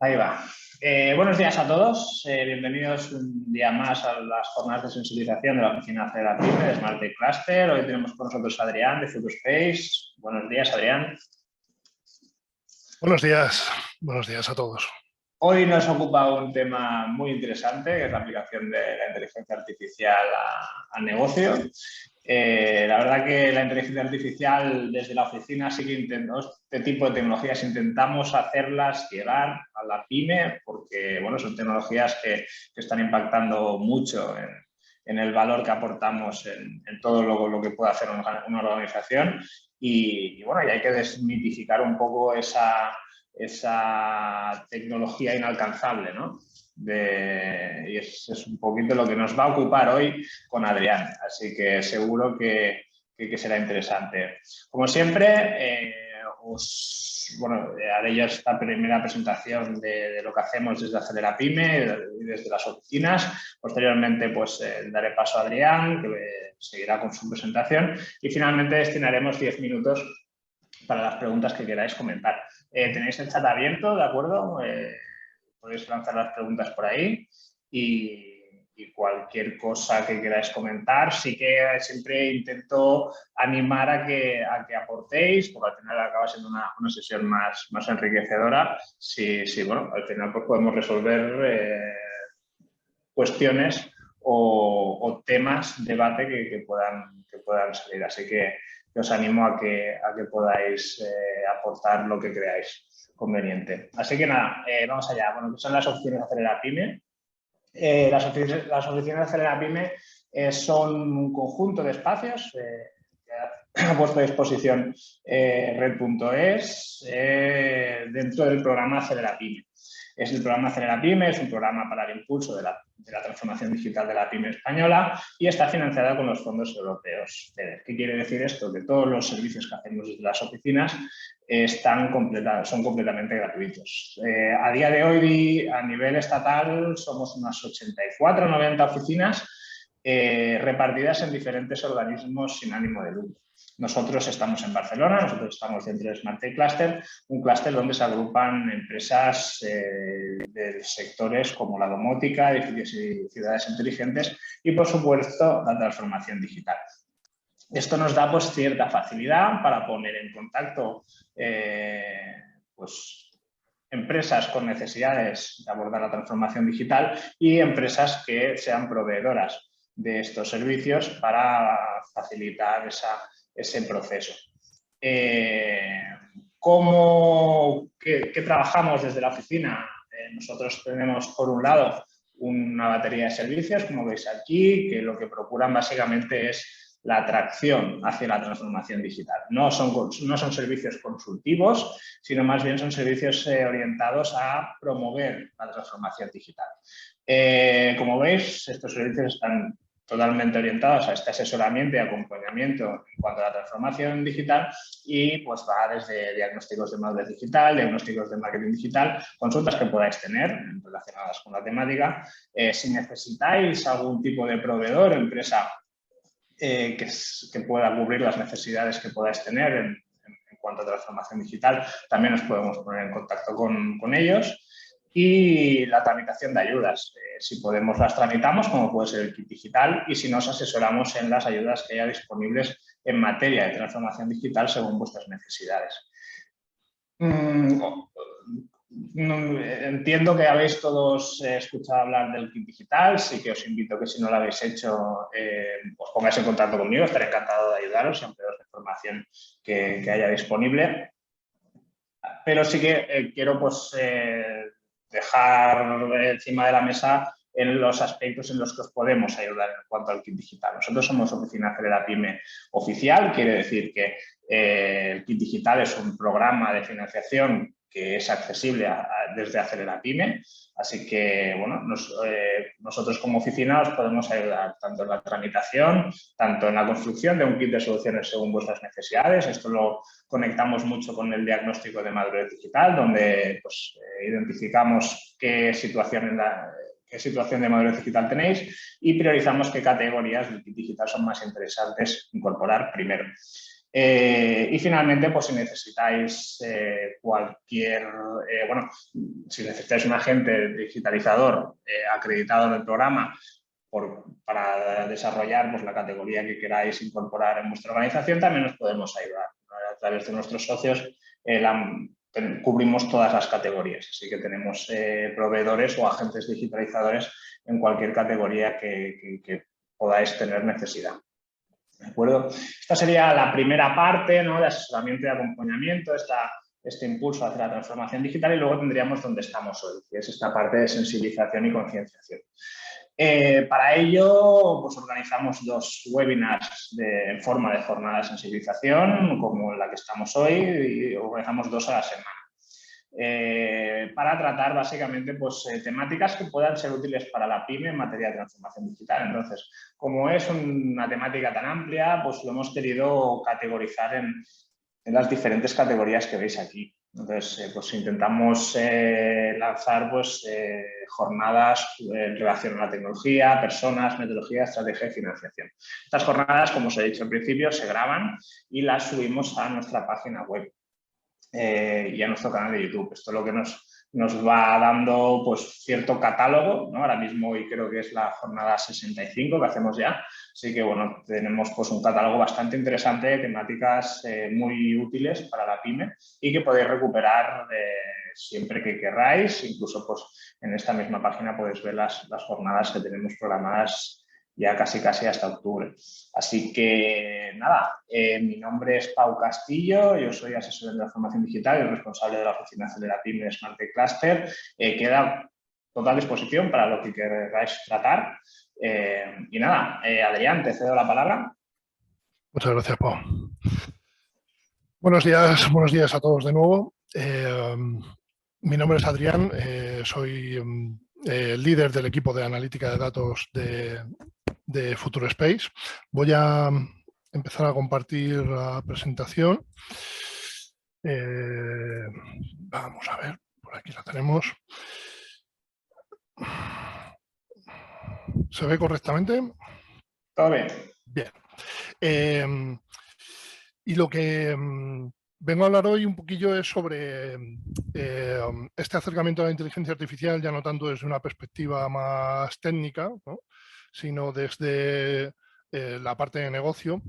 Ahí va. Buenos días a todos. Bienvenidos un día más a las jornadas de sensibilización de la oficina de la PyME de Smart Tech Cluster. Hoy tenemos con nosotros a Adrián de Futurespace. Buenos días, Adrián. Buenos días a todos. Hoy nos ocupa un tema muy interesante, que es la aplicación de la inteligencia artificial al negocio. La verdad que la inteligencia artificial desde la oficina sí que este tipo de tecnologías intentamos hacerlas llegar a la PyME porque bueno, son tecnologías que están impactando mucho en el valor que aportamos en todo lo que puede hacer una organización y bueno, y hay que desmitificar un poco esa tecnología inalcanzable, ¿no? Y es un poquito lo que nos va a ocupar hoy con Adrián, así que seguro que será interesante. Como siempre, haré yo esta primera presentación de lo que hacemos desde Acelera PyME y desde las oficinas. Posteriormente, pues daré paso a Adrián, que seguirá con su presentación y finalmente destinaremos 10 minutos para las preguntas que queráis comentar. Tenéis el chat abierto, ¿de acuerdo? Podéis lanzar las preguntas por ahí y cualquier cosa que queráis comentar. Sí que siempre intento animar a que aportéis, porque al final acaba siendo una sesión más enriquecedora. Sí, bueno, al final pues podemos resolver cuestiones o temas, debate que puedan salir. Así que os animo a que podáis aportar lo que creáis conveniente. Así que nada, vamos allá. Bueno, ¿qué son las oficinas de Acelera PyME? Las oficinas de Acelera PyME son un conjunto de espacios que ha puesto a disposición red.es dentro del programa Acelera PyME. El programa Acelera PyME es un programa para el impulso de la transformación digital de la PyME española y está financiada con los fondos europeos. ¿Qué quiere decir esto? Que todos los servicios que hacemos desde las oficinas son completamente gratuitos. A día de hoy, a nivel estatal, somos unas 84 o 90 oficinas repartidas en diferentes organismos sin ánimo de lucro. Nosotros estamos en Barcelona, nosotros estamos dentro de Smart Tech Cluster, un clúster donde se agrupan empresas de sectores como la domótica, edificios y ciudades inteligentes y, por supuesto, la transformación digital. Esto nos da pues, cierta facilidad para poner en contacto empresas con necesidades de abordar la transformación digital y empresas que sean proveedoras de estos servicios para facilitar ese proceso. ¿Qué trabajamos desde la oficina? Nosotros tenemos, por un lado, una batería de servicios, como veis aquí, que lo que procuran básicamente es la atracción hacia la transformación digital. No son servicios consultivos, sino más bien son servicios orientados a promover la transformación digital. Como veis, estos servicios están totalmente orientados a este asesoramiento y acompañamiento en cuanto a la transformación digital y pues va desde diagnósticos de madurez digital, diagnósticos de marketing digital, consultas que podáis tener relacionadas con la temática. Si necesitáis algún tipo de proveedor o empresa que pueda cubrir las necesidades que podáis tener en cuanto a transformación digital, también nos podemos poner en contacto con ellos. Y la tramitación de ayudas. Si podemos, las tramitamos, como puede ser el kit digital, y si no, os asesoramos en las ayudas que haya disponibles en materia de transformación digital según vuestras necesidades. Entiendo que habéis todos escuchado hablar del kit digital, sí que os invito que si no lo habéis hecho, os pongáis en contacto conmigo, estaré encantado de ayudaros y ampliaros la información que haya disponible. Pero sí que quiero dejar encima de la mesa en los aspectos en los que os podemos ayudar en cuanto al kit digital. Nosotros somos Oficina Acelera PyME oficial, quiere decir que el kit digital es un programa de financiación que es accesible desde Acelera PyME, así que bueno, nosotros como oficina os podemos ayudar tanto en la tramitación, tanto en la construcción de un kit de soluciones según vuestras necesidades. Esto lo conectamos mucho con el diagnóstico de madurez digital, donde pues, identificamos qué situación de madurez digital tenéis y priorizamos qué categorías del kit digital son más interesantes incorporar primero. Y finalmente, pues si necesitáis si necesitáis un agente digitalizador acreditado en el programa para desarrollar pues, la categoría que queráis incorporar en vuestra organización, también os podemos ayudar. A través de nuestros socios cubrimos todas las categorías, así que tenemos proveedores o agentes digitalizadores en cualquier categoría que podáis tener necesidad. ¿De acuerdo? Esta sería la primera parte, ¿no?, de asesoramiento y acompañamiento, este impulso hacia la transformación digital, y luego tendríamos donde estamos hoy, que es esta parte de sensibilización y concienciación. Para ello, pues organizamos 2 webinars en forma de jornada de sensibilización, como la que estamos hoy, y organizamos 2 a la semana. Para tratar básicamente pues, temáticas que puedan ser útiles para la pyme en materia de transformación digital. Entonces, como es una temática tan amplia, pues lo hemos querido categorizar en las diferentes categorías que veis aquí. Entonces, pues intentamos lanzar pues, jornadas en relación a la tecnología, personas, metodología, estrategia y financiación. Estas jornadas, como os he dicho al principio, se graban y las subimos a nuestra página web y a nuestro canal de YouTube. Esto es lo que nos va dando pues, cierto catálogo, ¿no? Ahora mismo hoy creo que es la jornada 65 que hacemos ya. Así que, bueno, tenemos pues, un catálogo bastante interesante de temáticas muy útiles para la pyme y que podéis recuperar siempre que queráis. Incluso pues, en esta misma página podéis ver las jornadas que tenemos programadas ya casi hasta octubre. Así que nada, mi nombre es Pau Castillo, yo soy asesor de transformación digital y responsable de la oficina Acelera Pyme Smart Tech Cluster. Queda total disposición para lo que queráis tratar. Y nada, Adrián, te cedo la palabra. Muchas gracias, Pau. Buenos días a todos de nuevo. Mi nombre es Adrián, soy líder del equipo de analítica de datos de Futurespace. Voy a empezar a compartir la presentación. Vamos a ver, por aquí la tenemos. ¿Se ve correctamente? Todo bien. Bien. Y lo que vengo a hablar hoy un poquillo es sobre este acercamiento a la inteligencia artificial, ya no tanto desde una perspectiva más técnica, ¿no?, sino desde la parte de negocio.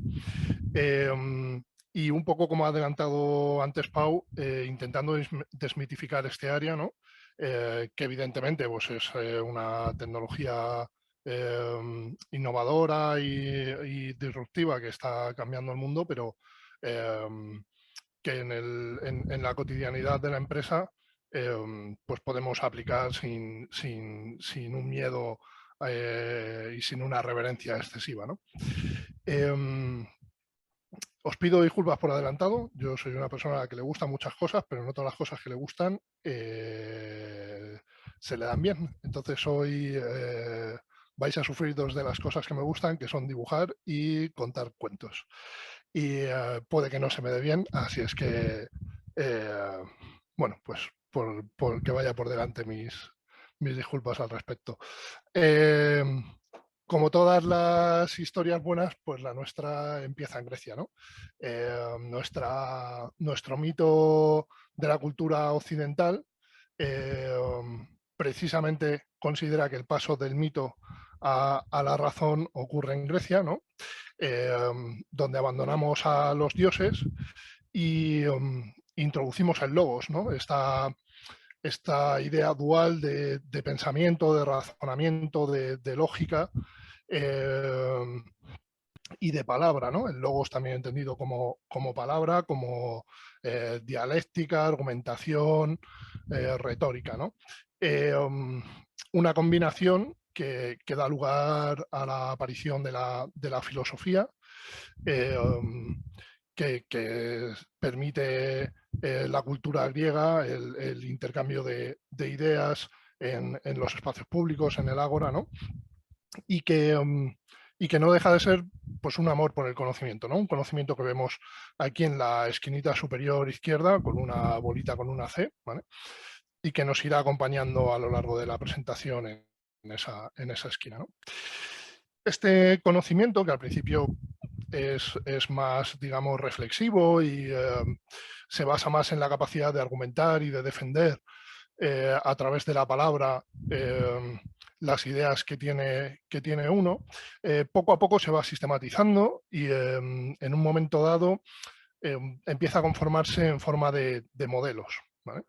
Y un poco como ha adelantado antes Pau, intentando desmitificar este área, ¿no?, que evidentemente pues, es una tecnología innovadora y disruptiva que está cambiando el mundo, pero que en la cotidianidad de la empresa pues podemos aplicar sin un miedo y sin una reverencia excesiva, ¿no? Os pido disculpas por adelantado. Yo soy una persona a la que le gustan muchas cosas, pero no todas las cosas que le gustan se le dan bien. Entonces hoy vais a sufrir 2 de las cosas que me gustan, que son dibujar y contar cuentos. Y puede que no se me dé bien, así es que, bueno, pues por que vaya por delante mis disculpas al respecto. Como todas las historias buenas, pues la nuestra empieza en Grecia, ¿no? Nuestro mito de la cultura occidental precisamente considera que el paso del mito a la razón ocurre en Grecia, ¿no? Donde abandonamos a los dioses y introducimos el logos, ¿no? Esta idea dual de pensamiento, de razonamiento, de lógica y de palabra, ¿no? El logos también entendido como palabra, como dialéctica, argumentación, retórica, ¿no? Una combinación que da lugar a la aparición de la filosofía, que permite la cultura griega, el intercambio de ideas en los espacios públicos, en el ágora, ¿no? Y que no deja de ser pues, un amor por el conocimiento, ¿no? Un conocimiento que vemos aquí en la esquinita superior izquierda con una bolita con una C, ¿vale? Y que nos irá acompañando a lo largo de la presentación en esa esquina, ¿no? Este conocimiento, que al principio es más, digamos, reflexivo y se basa más en la capacidad de argumentar y de defender a través de la palabra las ideas que tiene uno. Poco a poco se va sistematizando y en un momento dado empieza a conformarse en forma de modelos, ¿vale?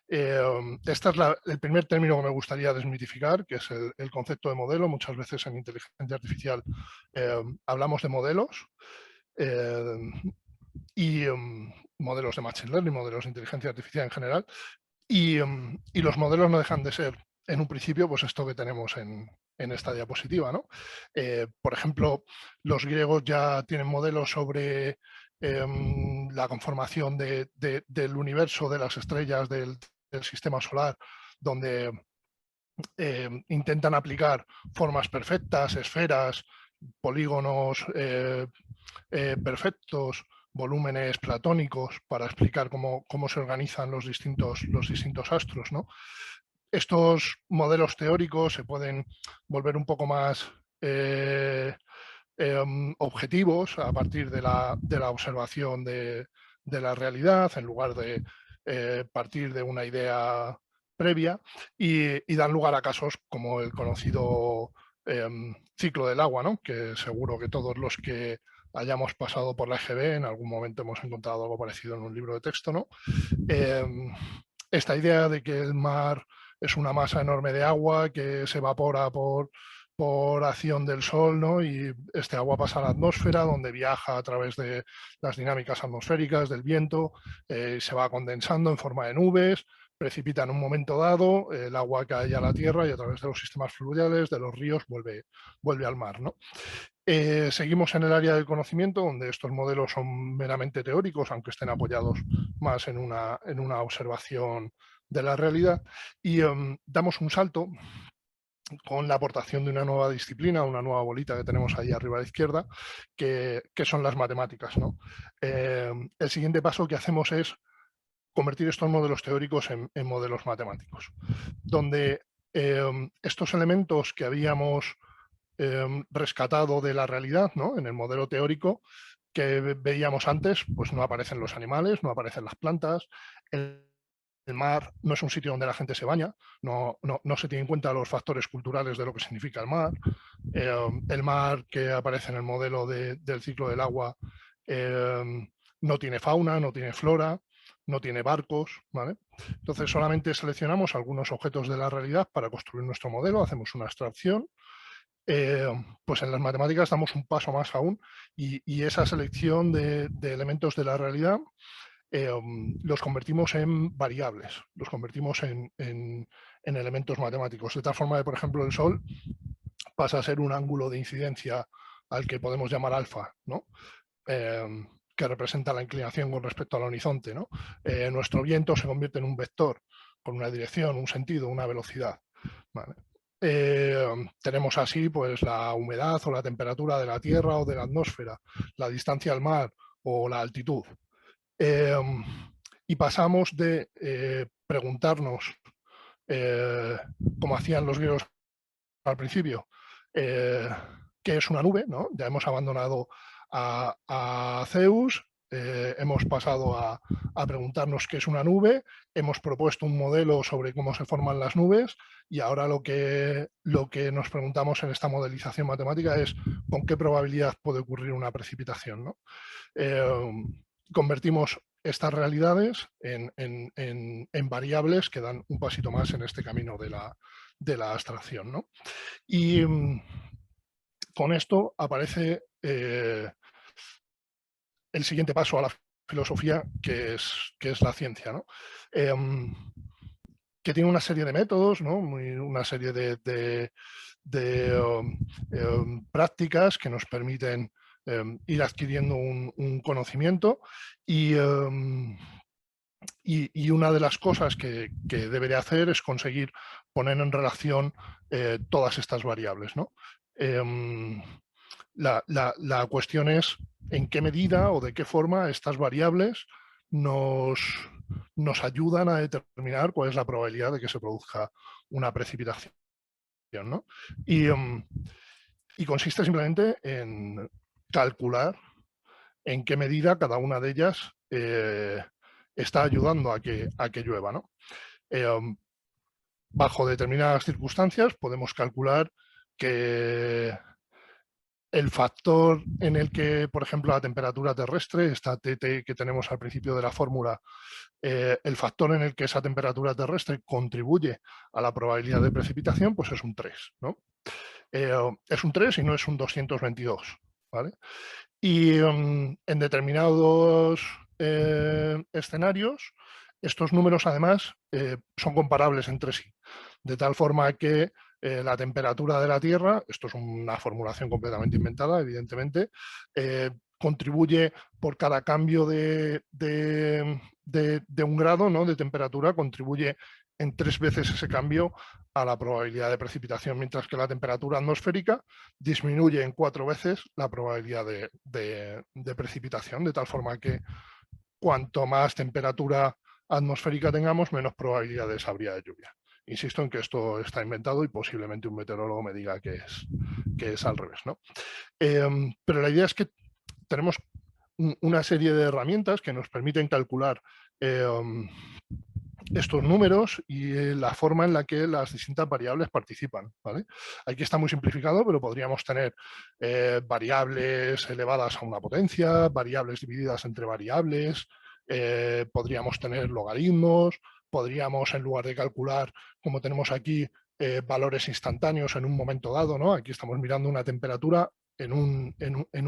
Este es el primer término que me gustaría desmitificar, que es el concepto de modelo. Muchas veces en inteligencia artificial hablamos de modelos y modelos de machine learning, modelos de inteligencia artificial en general, y los modelos no dejan de ser, en un principio, pues esto que tenemos en esta diapositiva, ¿no? Por ejemplo, los griegos ya tienen modelos sobre la conformación del universo, de las estrellas, del sistema solar, donde intentan aplicar formas perfectas, esferas, polígonos perfectos, volúmenes platónicos para explicar cómo se organizan los distintos astros, ¿no? Estos modelos teóricos se pueden volver un poco más objetivos a partir de la observación de la realidad, en lugar de partir de una idea previa, y dan lugar a casos como el conocido ciclo del agua, ¿no? Que seguro que todos los que hayamos pasado por la EGB en algún momento hemos encontrado algo parecido en un libro de texto, ¿no? Esta idea de que el mar es una masa enorme de agua que se evapora por acción del sol, ¿no? Y este agua pasa a la atmósfera, donde viaja a través de las dinámicas atmosféricas, del viento, se va condensando en forma de nubes, precipita en un momento dado, el agua cae a la tierra y a través de los sistemas fluviales, de los ríos, vuelve al mar, ¿no? Seguimos en el área del conocimiento, donde estos modelos son meramente teóricos, aunque estén apoyados más en una observación de la realidad, y damos un salto con la aportación de una nueva disciplina, una nueva bolita que tenemos ahí arriba a la izquierda, que son las matemáticas, ¿no? El siguiente paso que hacemos es convertir estos modelos teóricos en modelos matemáticos, donde estos elementos que habíamos rescatado de la realidad, ¿no? En el modelo teórico que veíamos antes, pues no aparecen los animales, no aparecen las plantas, el mar no es un sitio donde la gente se baña, no se tiene en cuenta los factores culturales de lo que significa el mar. El mar que aparece en el modelo del ciclo del agua no tiene fauna, no tiene flora, no tiene barcos, ¿vale? Entonces solamente seleccionamos algunos objetos de la realidad para construir nuestro modelo, hacemos una abstracción. Pues en las matemáticas damos un paso más aún y esa selección de elementos de la realidad los convertimos en variables, los convertimos en elementos matemáticos. De tal forma que, por ejemplo, el Sol pasa a ser un ángulo de incidencia al que podemos llamar alfa, ¿no? Que representa la inclinación con respecto al horizonte, ¿no? Nuestro viento se convierte en un vector con una dirección, un sentido, una velocidad, ¿vale? Tenemos así pues la humedad o la temperatura de la Tierra o de la atmósfera, la distancia al mar o la altitud. Y pasamos de preguntarnos, como hacían los griegos al principio, qué es una nube, ¿no? Ya hemos abandonado a Zeus, hemos pasado a preguntarnos qué es una nube, hemos propuesto un modelo sobre cómo se forman las nubes y ahora lo que nos preguntamos en esta modelización matemática es con qué probabilidad puede ocurrir una precipitación, ¿no? Convertimos estas realidades en variables que dan un pasito más en este camino de la abstracción, ¿no? Y con esto aparece el siguiente paso a la filosofía, que es la ciencia, ¿no? Que tiene una serie de métodos, ¿no? Una serie de prácticas que nos permiten ir adquiriendo un conocimiento y una de las cosas que debería hacer es conseguir poner en relación todas estas variables, ¿no? La cuestión es en qué medida o de qué forma estas variables nos ayudan a determinar cuál es la probabilidad de que se produzca una precipitación, ¿no? Y consiste simplemente en calcular en qué medida cada una de ellas está ayudando a que llueva, ¿no? Bajo determinadas circunstancias podemos calcular que el factor en el que, por ejemplo, la temperatura terrestre, esta TT que tenemos al principio de la fórmula, el factor en el que esa temperatura terrestre contribuye a la probabilidad de precipitación, pues es un 3, ¿no? Es un 3 y no es un 222, ¿vale? Y en determinados escenarios, estos números además son comparables entre sí, de tal forma que la temperatura de la Tierra, esto es una formulación completamente inventada, evidentemente, contribuye por cada cambio de un grado, ¿no?, de temperatura, contribuye en 3 veces ese cambio a la probabilidad de precipitación, mientras que la temperatura atmosférica disminuye en 4 veces la probabilidad de precipitación, de tal forma que cuanto más temperatura atmosférica tengamos, menos probabilidades habría de lluvia. Insisto en que esto está inventado y posiblemente un meteorólogo me diga que es al revés, ¿no? Pero la idea es que tenemos una serie de herramientas que nos permiten calcular estos números y la forma en la que las distintas variables participan, ¿vale? Aquí está muy simplificado, pero podríamos tener variables elevadas a una potencia, variables divididas entre variables, podríamos tener logaritmos, podríamos, en lugar de calcular, como tenemos aquí, valores instantáneos en un momento dado, ¿no? Aquí estamos mirando una temperatura en un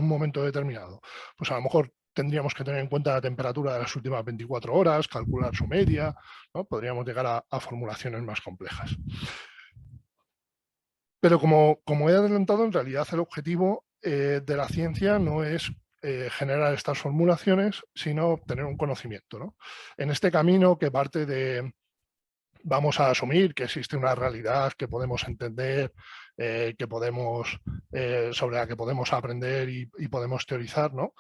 momento determinado. Pues a lo mejor tendríamos que tener en cuenta la temperatura de las últimas 24 horas, calcular su media, ¿no? Podríamos llegar a formulaciones más complejas. Pero como he adelantado, en realidad el objetivo de la ciencia no es generar estas formulaciones, sino obtener un conocimiento, ¿no? En este camino que parte de, vamos a asumir que existe una realidad que podemos entender, sobre la que podemos aprender y podemos teorizar, ¿no?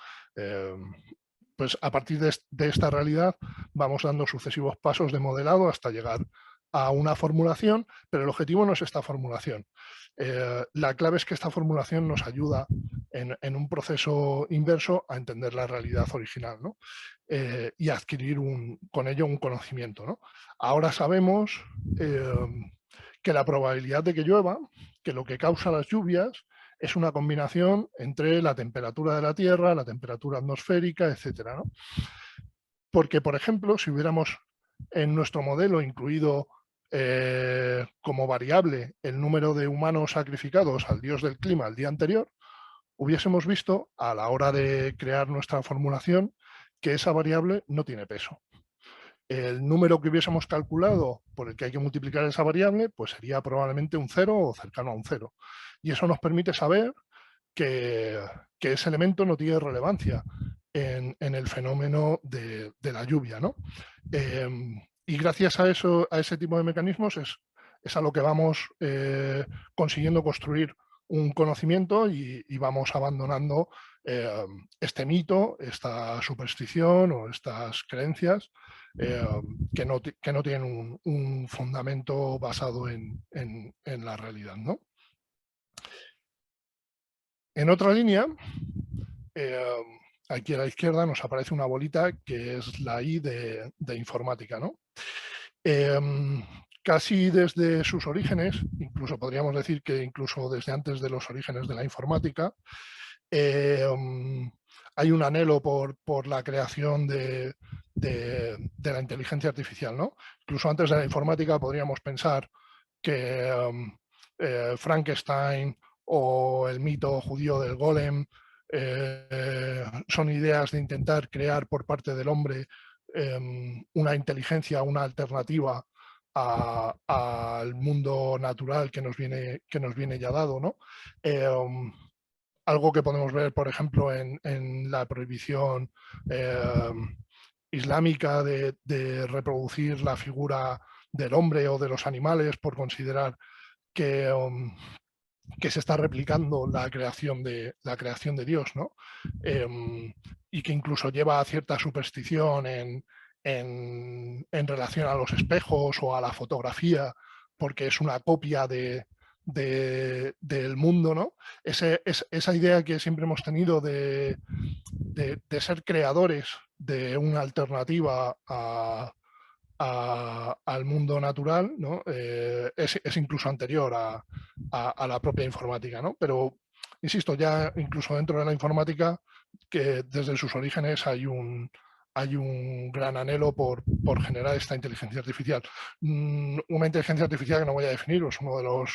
Pues a partir de esta realidad vamos dando sucesivos pasos de modelado hasta llegar a una formulación, pero el objetivo no es esta formulación. La clave es que esta formulación nos ayuda en un proceso inverso a entender la realidad original, ¿no? Y adquirir con ello un conocimiento, ¿no? Ahora sabemos que la probabilidad de que llueva, que lo que causa las lluvias, es una combinación entre la temperatura de la Tierra, la temperatura atmosférica, etcétera, ¿no? Porque, por ejemplo, si hubiéramos en nuestro modelo incluido como variable el número de humanos sacrificados al dios del clima el día anterior, hubiésemos visto a la hora de crear nuestra formulación que esa variable no tiene peso. El número que hubiésemos calculado por el que hay que multiplicar esa variable, pues sería probablemente un 0 o cercano a un 0. Y eso nos permite saber que ese elemento no tiene relevancia en el fenómeno de la lluvia, ¿no? Y gracias a ese tipo de mecanismos es a lo que vamos consiguiendo construir un conocimiento y vamos abandonando este mito, esta superstición o estas creencias que no tienen un fundamento basado en la realidad, ¿no? En otra línea, aquí a la izquierda nos aparece una bolita que es la I de informática, ¿no? Casi desde sus orígenes, incluso podríamos decir que incluso desde antes de los orígenes de la informática, hay un anhelo por la creación de la inteligencia artificial, ¿no? Incluso antes de la informática podríamos pensar que Frankenstein o el mito judío del golem son ideas de intentar crear por parte del hombre una inteligencia, una alternativa al mundo natural que nos viene ya dado, ¿no? Algo que podemos ver, por ejemplo, en la prohibición islámica de reproducir la figura del hombre o de los animales por considerar que se está replicando la creación de Dios, ¿no? Y que incluso lleva a cierta superstición en relación a los espejos o a la fotografía, porque es una copia de del mundo, ¿no? Esa idea que siempre hemos tenido de ser creadores de una alternativa al mundo natural, ¿no? Es incluso anterior a la propia informática, ¿no? Pero, insisto, ya incluso dentro de la informática, que desde sus orígenes hay un gran anhelo por generar esta inteligencia artificial. Una inteligencia artificial que no voy a definir, es uno de los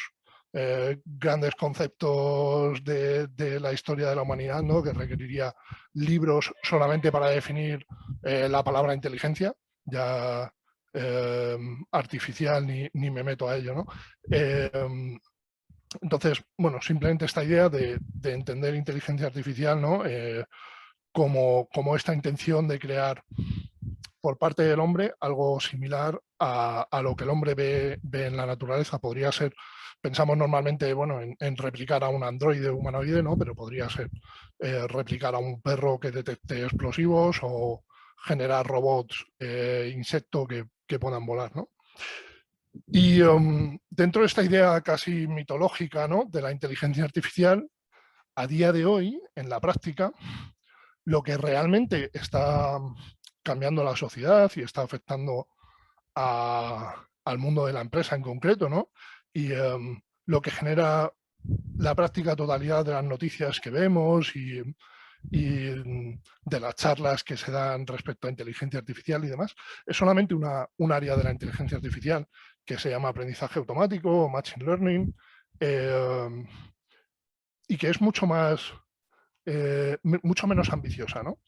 grandes conceptos de la historia de la humanidad, ¿no? Que requeriría libros solamente para definir la palabra inteligencia. Ya artificial ni me meto a ello, ¿no? Entonces, bueno, simplemente esta idea de entender inteligencia artificial, ¿no? Como esta intención de crear por parte del hombre algo similar a lo que el hombre ve en la naturaleza. Podría ser, pensamos normalmente, bueno, en replicar a un androide humanoide, ¿no? Pero podría ser replicar a un perro que detecte explosivos o generar robots insecto que puedan volar, ¿no? Y dentro de esta idea casi mitológica, ¿no? De la inteligencia artificial, a día de hoy, en la práctica, lo que realmente está cambiando la sociedad y está afectando al mundo de la empresa en concreto, ¿no? Y lo que genera la práctica totalidad de las noticias que vemos y de las charlas que se dan respecto a inteligencia artificial y demás, es solamente un área de la inteligencia artificial que se llama aprendizaje automático o machine learning, y que es mucho menos ambiciosa, ¿no?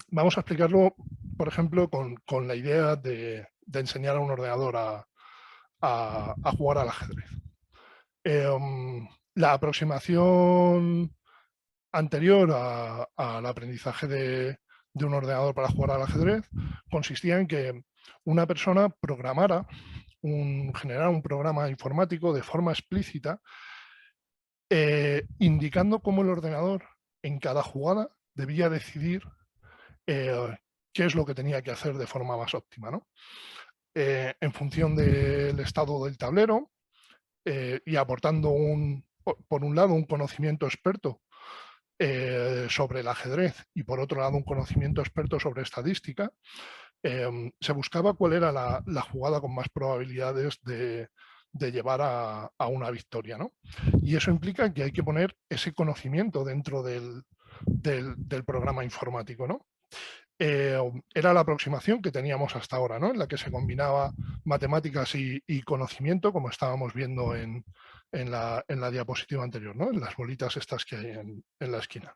Vamos a explicarlo, por ejemplo, con la idea de enseñar a un ordenador a jugar al ajedrez. La aproximación anterior al aprendizaje de un ordenador para jugar al ajedrez consistía en que una persona generara un programa informático de forma explícita, indicando cómo el ordenador en cada jugada debía decidir qué es lo que tenía que hacer de forma más óptima, ¿no? En función del estado del tablero y aportando, por un lado, un conocimiento experto sobre el ajedrez y, por otro lado, un conocimiento experto sobre estadística, se buscaba cuál era la jugada con más probabilidades de llevar a una victoria, ¿no? Y eso implica que hay que poner ese conocimiento dentro del programa informático, ¿no? Era la aproximación que teníamos hasta ahora, ¿no? En la que se combinaba matemáticas y conocimiento, como estábamos viendo en la diapositiva anterior, ¿no? En las bolitas estas que hay en la esquina.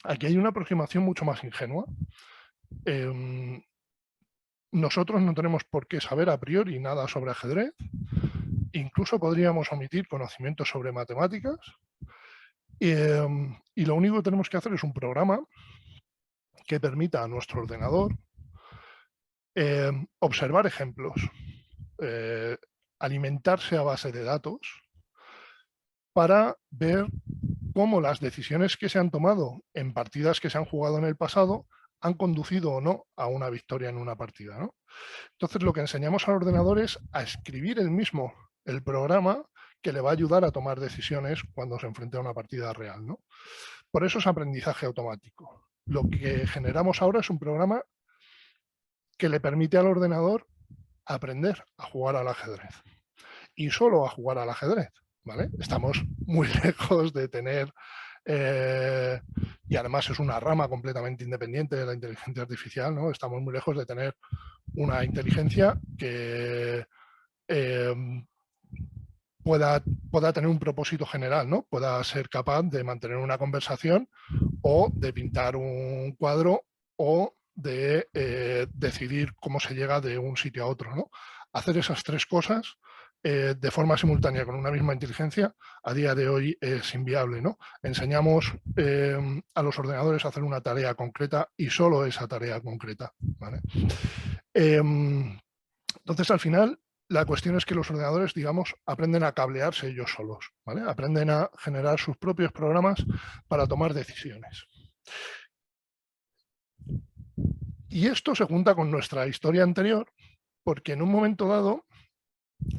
Aquí hay una aproximación mucho más ingenua. Nosotros no tenemos por qué saber a priori nada sobre ajedrez. Incluso podríamos omitir conocimientos sobre matemáticas. Y lo único que tenemos que hacer es un programa que permita a nuestro ordenador observar ejemplos, alimentarse a base de datos para ver cómo las decisiones que se han tomado en partidas que se han jugado en el pasado han conducido o no a una victoria en una partida, ¿no? Entonces, lo que enseñamos al ordenador es a escribir el programa que le va a ayudar a tomar decisiones cuando se enfrenta a una partida real, ¿no? Por eso es aprendizaje automático. Lo que generamos ahora es un programa que le permite al ordenador aprender a jugar al ajedrez. Y solo a jugar al ajedrez, ¿vale? Estamos muy lejos de tener, y además es una rama completamente independiente de la inteligencia artificial, ¿no? Estamos muy lejos de tener una inteligencia que pueda tener un propósito general, ¿no? Pueda ser capaz de mantener una conversación o de pintar un cuadro o de decidir cómo se llega de un sitio a otro, ¿no? Hacer esas tres cosas de forma simultánea con una misma inteligencia a día de hoy es inviable, ¿no? Enseñamos a los ordenadores a hacer una tarea concreta y solo esa tarea concreta, ¿vale? Entonces, al final, la cuestión es que los ordenadores, digamos, aprenden a cablearse ellos solos, ¿vale? Aprenden a generar sus propios programas para tomar decisiones. Y esto se junta con nuestra historia anterior, porque en un momento dado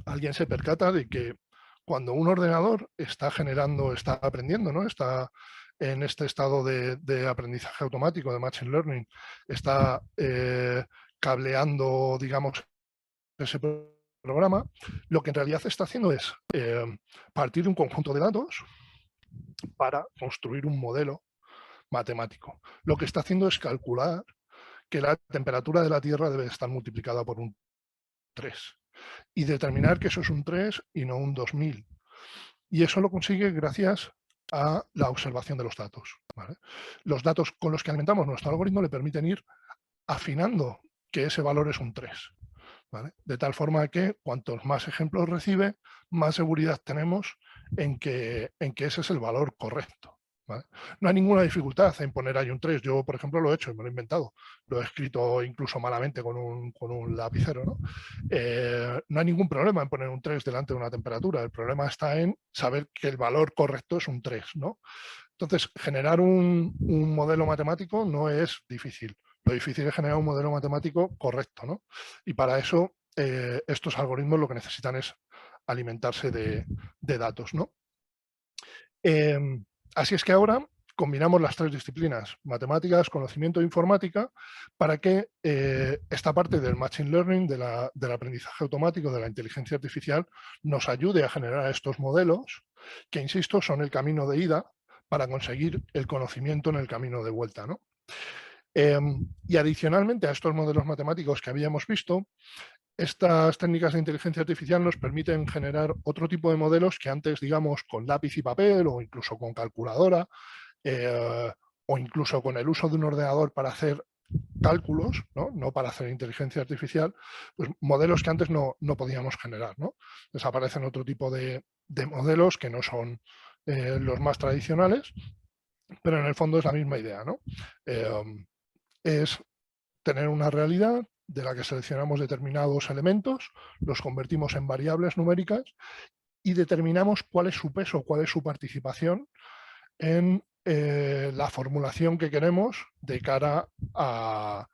alguien se percata de que cuando un ordenador está generando, está aprendiendo, ¿no? Está en este estado de aprendizaje automático, de Machine Learning, está cableando, digamos, ese programa, lo que en realidad está haciendo es partir de un conjunto de datos para construir un modelo matemático. Lo que está haciendo es calcular que la temperatura de la Tierra debe estar multiplicada por un 3 y determinar que eso es un 3 y no un 2000. Y eso lo consigue gracias a la observación de los datos, ¿vale? Los datos con los que alimentamos nuestro algoritmo le permiten ir afinando que ese valor es un 3, ¿vale? De tal forma que cuantos más ejemplos recibe, más seguridad tenemos en que ese es el valor correcto, ¿vale? No hay ninguna dificultad en poner ahí un 3. Yo, por ejemplo, lo he hecho y me lo he inventado. Lo he escrito incluso malamente con un lapicero, ¿no? No hay ningún problema en poner un 3 delante de una temperatura. El problema está en saber que el valor correcto es un 3, ¿no? Entonces, generar un modelo matemático no es difícil. Lo difícil es generar un modelo matemático correcto, ¿no? Y para eso, estos algoritmos lo que necesitan es alimentarse de datos, ¿no? Así es que ahora combinamos las tres disciplinas, matemáticas, conocimiento e informática, para que esta parte del machine learning, del aprendizaje automático, de la inteligencia artificial, nos ayude a generar estos modelos que, insisto, son el camino de ida para conseguir el conocimiento en el camino de vuelta, ¿no? Y adicionalmente a estos modelos matemáticos que habíamos visto, estas técnicas de inteligencia artificial nos permiten generar otro tipo de modelos que antes, digamos, con lápiz y papel o incluso con calculadora o incluso con el uso de un ordenador para hacer cálculos, no para hacer inteligencia artificial, pues modelos que antes no podíamos generar, ¿no? Desaparecen otro tipo de modelos que no son los más tradicionales, pero en el fondo es la misma idea, ¿no? Es tener una realidad de la que seleccionamos determinados elementos, los convertimos en variables numéricas y determinamos cuál es su peso, cuál es su participación en la formulación que queremos de cara a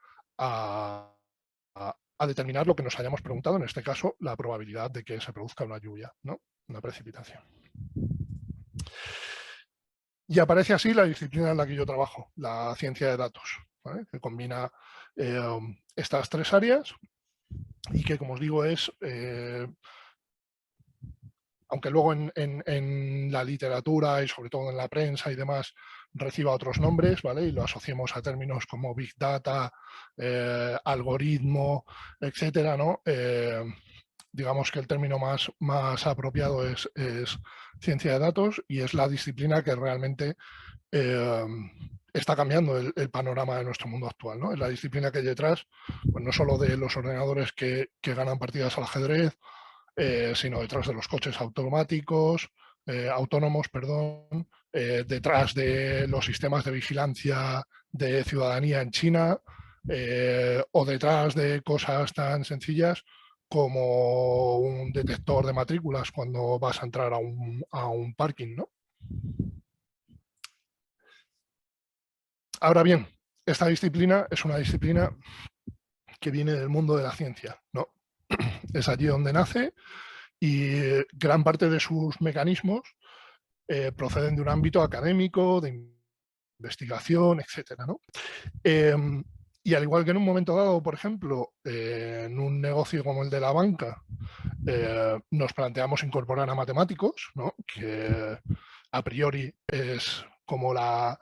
determinar lo que nos hayamos preguntado, en este caso, la probabilidad de que se produzca una lluvia, ¿no? Una precipitación. Y aparece así la disciplina en la que yo trabajo, la ciencia de datos, ¿vale? Que combina estas tres áreas y que, como os digo, es, aunque luego en la literatura y sobre todo en la prensa y demás reciba otros nombres, ¿vale? Y lo asociemos a términos como Big Data, algoritmo, etcétera, ¿no? Digamos que el término más apropiado es ciencia de datos y es la disciplina que realmente está cambiando el panorama de nuestro mundo actual, ¿no? Es la disciplina que hay detrás, pues no solo de los ordenadores que ganan partidas al ajedrez, sino detrás de los coches automáticos, autónomos, perdón, detrás de los sistemas de vigilancia de ciudadanía en China, o detrás de cosas tan sencillas como un detector de matrículas cuando vas a entrar a un parking, ¿no? Ahora bien, esta disciplina es una disciplina que viene del mundo de la ciencia, ¿no? Es allí donde nace y gran parte de sus mecanismos proceden de un ámbito académico, de investigación, etcétera, ¿no? Y al igual que en un momento dado, por ejemplo, en un negocio como el de la banca, nos planteamos incorporar a matemáticos, ¿no? Que a priori es como la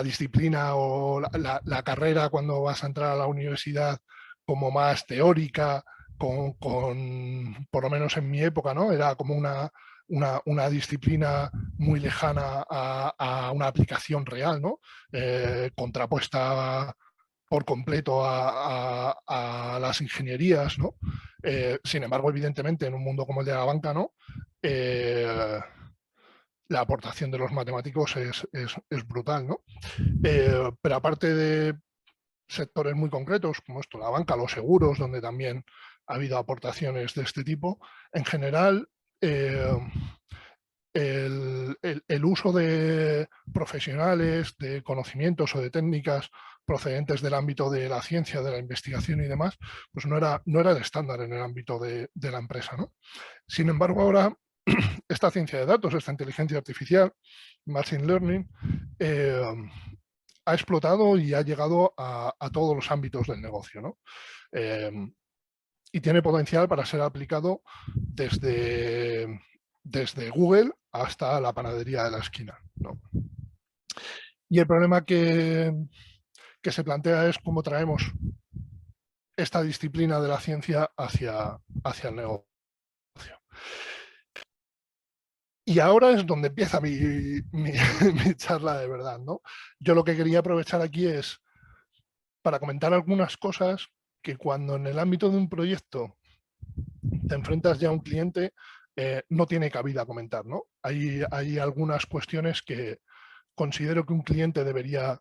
disciplina o la carrera cuando vas a entrar a la universidad como más teórica, por lo menos en mi época, ¿no? Era como una disciplina muy lejana a una aplicación real, ¿no? Contrapuesta por completo a las ingenierías, ¿no? Sin embargo, evidentemente, en un mundo como el de la banca, ¿no? La aportación de los matemáticos es brutal, ¿no? Pero aparte de sectores muy concretos, como esto, la banca, los seguros, donde también ha habido aportaciones de este tipo, en general, el uso de profesionales, de conocimientos o de técnicas procedentes del ámbito de la ciencia, de la investigación y demás, pues no era el estándar en el ámbito de la empresa, ¿no? Sin embargo, ahora esta ciencia de datos, esta inteligencia artificial, machine learning, ha explotado y ha llegado a todos los ámbitos del negocio, ¿no? Y tiene potencial para ser aplicado desde Google hasta la panadería de la esquina, ¿no? Y el problema que se plantea es cómo traemos esta disciplina de la ciencia hacia el negocio. Y ahora es donde empieza mi charla de verdad, ¿no? Yo lo que quería aprovechar aquí es para comentar algunas cosas que cuando en el ámbito de un proyecto te enfrentas ya a un cliente, no tiene cabida comentar, ¿no? Hay algunas cuestiones que considero que un cliente debería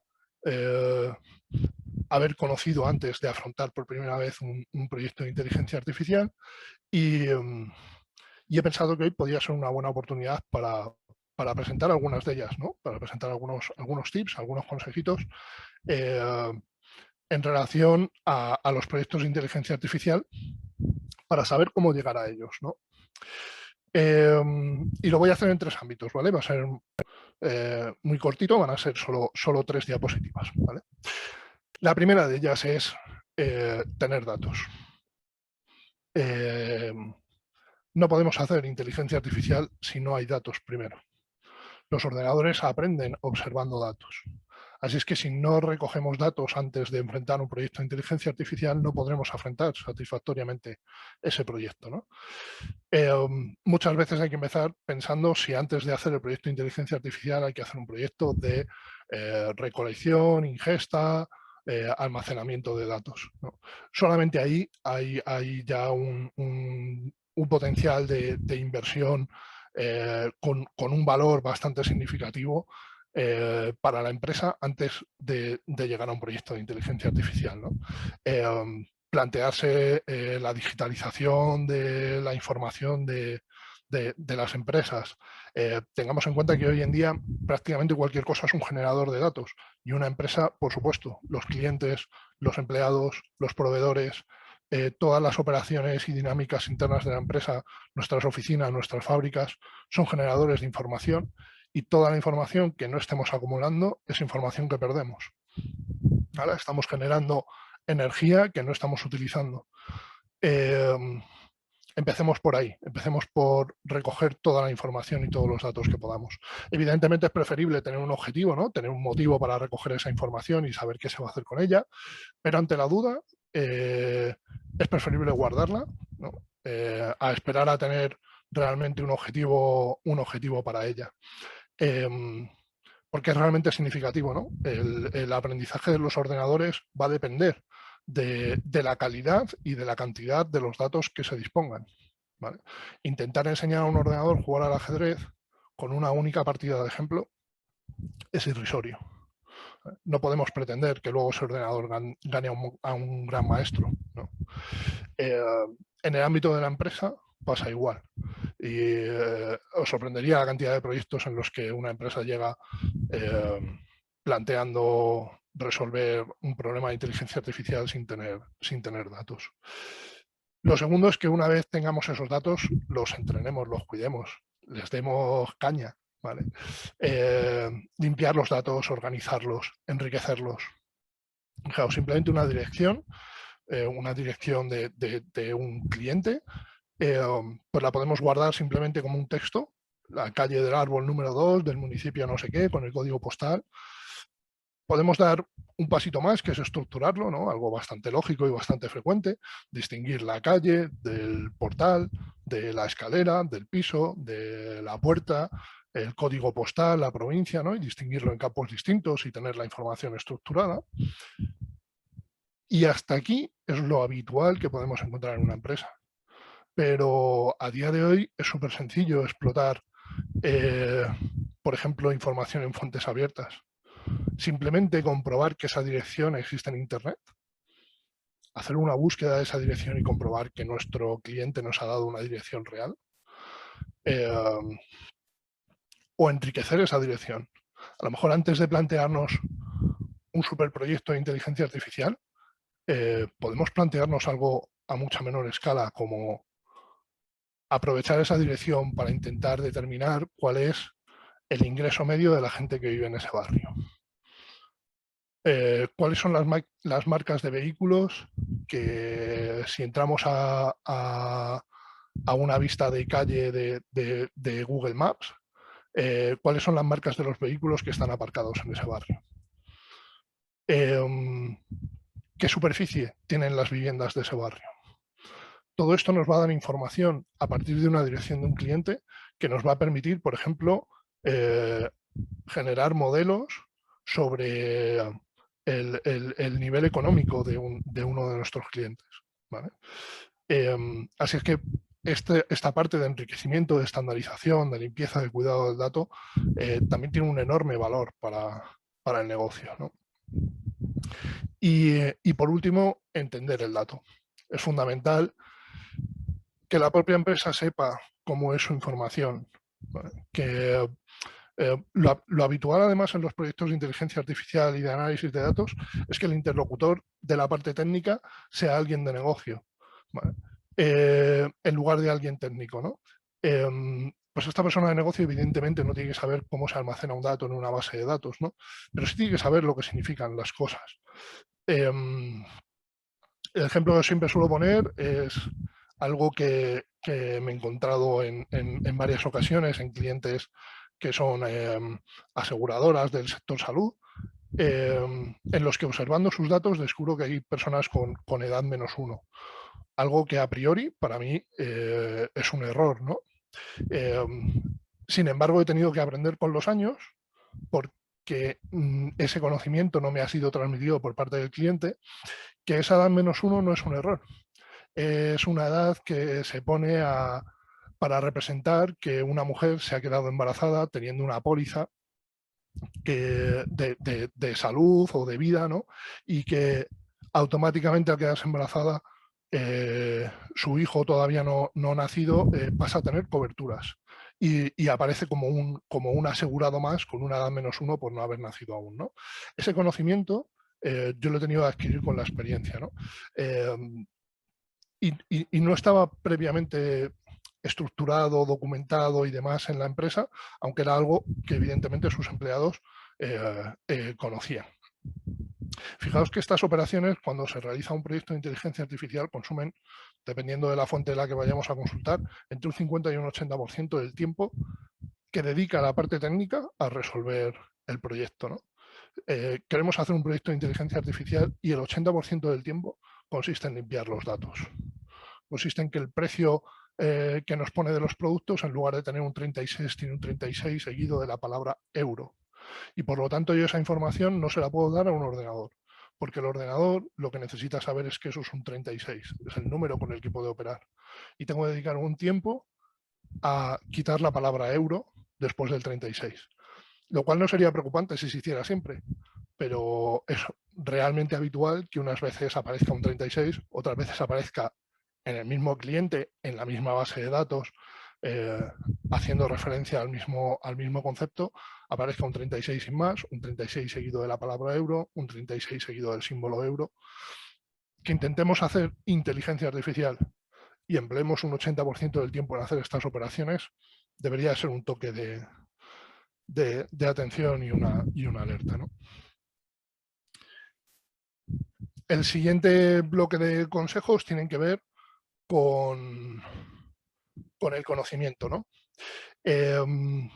haber conocido antes de afrontar por primera vez un proyecto de inteligencia artificial y he pensado que hoy podría ser una buena oportunidad para presentar algunas de ellas, ¿no? Para presentar algunos tips, algunos consejitos en relación a los proyectos de inteligencia artificial para saber cómo llegar a ellos, ¿no? Y lo voy a hacer en 3 ámbitos, ¿vale? Va a ser muy cortito, van a ser solo 3 diapositivas, ¿vale? La primera de ellas es tener datos. No podemos hacer inteligencia artificial si no hay datos primero. Los ordenadores aprenden observando datos. Así es que si no recogemos datos antes de enfrentar un proyecto de inteligencia artificial, no podremos afrontar satisfactoriamente ese proyecto, ¿no? Muchas veces hay que empezar pensando si antes de hacer el proyecto de inteligencia artificial hay que hacer un proyecto de recolección, ingesta, almacenamiento de datos, ¿no? Solamente ahí hay ya un potencial de inversión con un valor bastante significativo para la empresa antes de llegar a un proyecto de inteligencia artificial, ¿no? Plantearse la digitalización de la información de las empresas. Tengamos en cuenta que hoy en día prácticamente cualquier cosa es un generador de datos y una empresa, por supuesto, los clientes, los empleados, los proveedores, todas las operaciones y dinámicas internas de la empresa, nuestras oficinas, nuestras fábricas, son generadores de información y toda la información que no estemos acumulando es información que perdemos. ¿Vale? Estamos generando energía que no estamos utilizando. Empecemos por ahí, empecemos por recoger toda la información y todos los datos que podamos. Evidentemente es preferible tener un objetivo, ¿no? Tener un motivo para recoger esa información y saber qué se va a hacer con ella, pero ante la duda es preferible guardarla, ¿no? A esperar a tener realmente un objetivo para ella. Porque es realmente significativo, ¿no? El aprendizaje de los ordenadores va a depender de la calidad y de la cantidad de los datos que se dispongan, ¿vale? Intentar enseñar a un ordenador a jugar al ajedrez con una única partida de ejemplo es irrisorio. No podemos pretender que luego ese ordenador gane a un gran maestro, ¿no? En el ámbito de la empresa pasa igual. Y os sorprendería la cantidad de proyectos en los que una empresa llega planteando resolver un problema de inteligencia artificial sin tener datos. Lo segundo es que una vez tengamos esos datos, los entrenemos, los cuidemos, les demos caña, ¿vale? Limpiar los datos, organizarlos, enriquecerlos. Claro, simplemente una dirección de un cliente, pues la podemos guardar simplemente como un texto, la calle del árbol número 2 del municipio no sé qué, con el código postal. Podemos dar un pasito más, que es estructurarlo, ¿no? Algo bastante lógico y bastante frecuente, distinguir la calle del portal, de la escalera, del piso, de la puerta, el código postal, la provincia, ¿no? Y distinguirlo en campos distintos y tener la información estructurada. Y hasta aquí es lo habitual que podemos encontrar en una empresa. Pero a día de hoy es súper sencillo explotar, por ejemplo, información en fuentes abiertas. Simplemente comprobar que esa dirección existe en Internet, hacer una búsqueda de esa dirección y comprobar que nuestro cliente nos ha dado una dirección real, o enriquecer esa dirección. A lo mejor antes de plantearnos un superproyecto de inteligencia artificial, podemos plantearnos algo a mucha menor escala, como aprovechar esa dirección para intentar determinar cuál es el ingreso medio de la gente que vive en ese barrio. ¿Cuáles son las marcas de vehículos que, si entramos a una vista de calle de Google Maps, cuáles son las marcas de los vehículos que están aparcados en ese barrio? ¿Qué superficie tienen las viviendas de ese barrio? Todo esto nos va a dar información a partir de una dirección de un cliente que nos va a permitir, por ejemplo, generar modelos sobre el nivel económico de uno de nuestros clientes, ¿vale? Así es que esta parte de enriquecimiento, de estandarización, de limpieza, de cuidado del dato, también tiene un enorme valor para el negocio, ¿no? Y por último, entender el dato. Es fundamental que la propia empresa sepa cómo es su información, ¿vale? Que lo habitual, además, en los proyectos de inteligencia artificial y de análisis de datos es que el interlocutor de la parte técnica sea alguien de negocio, ¿vale? En lugar de alguien técnico, ¿no? Pues esta persona de negocio evidentemente no tiene que saber cómo se almacena un dato en una base de datos, ¿no? Pero sí tiene que saber lo que significan las cosas. El ejemplo que siempre suelo poner es algo que me he encontrado en varias ocasiones en clientes que son aseguradoras del sector salud, en los que, observando sus datos, descubro que hay personas con edad -1. Algo que a priori para mí es un error, ¿no? Sin embargo, he tenido que aprender con los años, porque ese conocimiento no me ha sido transmitido por parte del cliente, que esa edad -1 no es un error. Es una edad que se pone para representar que una mujer se ha quedado embarazada teniendo una póliza de salud o de vida, ¿no? Y que automáticamente, al quedarse embarazada, su hijo todavía no nacido pasa a tener coberturas y aparece como un asegurado más con una edad -1 por no haber nacido aún, ¿no? Ese conocimiento yo lo he tenido que adquirir con la experiencia, ¿no? Y no estaba previamente estructurado, documentado y demás en la empresa, aunque era algo que evidentemente sus empleados conocían. Fijaos que estas operaciones, cuando se realiza un proyecto de inteligencia artificial, consumen, dependiendo de la fuente de la que vayamos a consultar, entre un 50 y un 80% del tiempo que dedica la parte técnica a resolver el proyecto, ¿no? Queremos hacer un proyecto de inteligencia artificial y el 80% del tiempo consiste en limpiar los datos. Consiste en que el precio que nos pone de los productos, en lugar de tener un 36, tiene un 36 seguido de la palabra euro. Y por lo tanto yo esa información no se la puedo dar a un ordenador, porque el ordenador lo que necesita saber es que eso es un 36, es el número con el que puede operar. Y tengo que dedicar un tiempo a quitar la palabra euro después del 36. Lo cual no sería preocupante si se hiciera siempre, pero es realmente habitual que unas veces aparezca un 36, otras veces aparezca en el mismo cliente, en la misma base de datos, haciendo referencia al mismo concepto, aparezca un 36 sin más, un 36 seguido de la palabra euro, un 36 seguido del símbolo euro. Que intentemos hacer inteligencia artificial y empleemos un 80% del tiempo en hacer estas operaciones, debería ser un toque de atención y una alerta, ¿no? El siguiente bloque de consejos tienen que ver con el conocimiento, ¿no? En